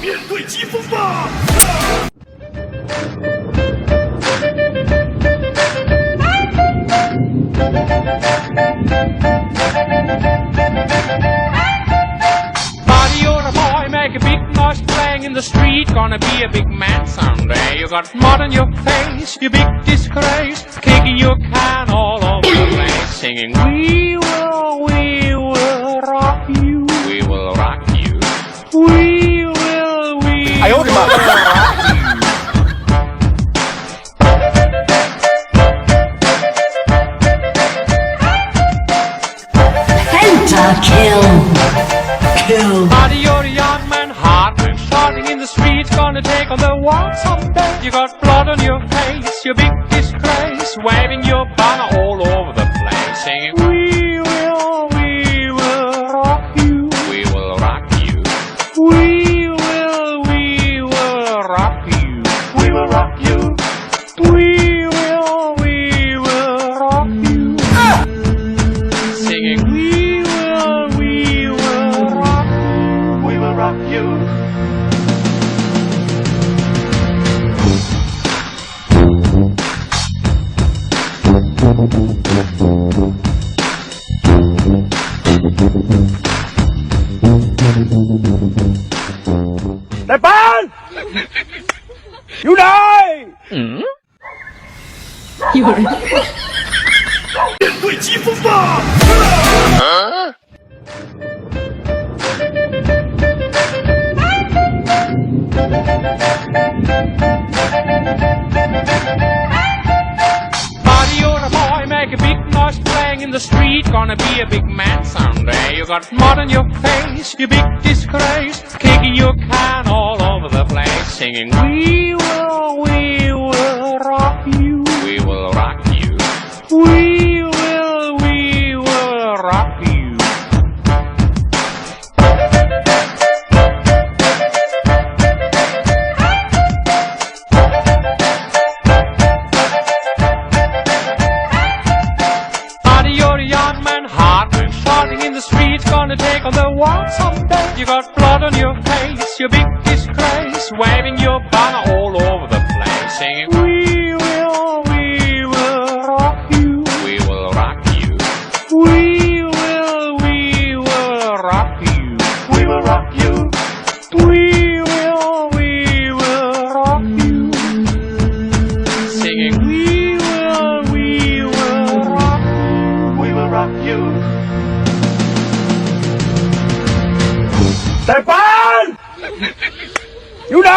面对疾风吧！ Buddy, you're a boy, make a big noise playing in the street. Gonna be a big man someday. You got mud on your face, you big disgrace. Kicking your can all over the place. Singing, we will rock you. We will rock you. We will 哎呦我的妈！ Buddy, you're a young man, hard man, starting in the streets, gonna take on the world someday. You got blood on your face, your big disgrace, waving your banner all over the place, singing, we will rock you. We will rock you. We will rock you. We will rock you. We will rock you. Singing, we will rock you. Đại ban! อยู่ไหน 面对疾风吧！ Buddy, you're a boy, make a big noise playing in the street. Gonna be a big man someday. You got mud on your face, you big disgrace. Kicking your can all over the place. Singing, we will rock you. We will rock you. We will rock you. Buddy, you're a young man, hard man, starting in the streets, gonna take on the world someday. You got blood on your face, your big disgrace, waving your banner all over the place, singing, we will rock you. We will rock you. We will rock you. We will rock you. We will rock you. Singing, we will rock. We will rock you. 大班！อยู่ไหน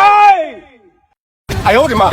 哎呦我的妈！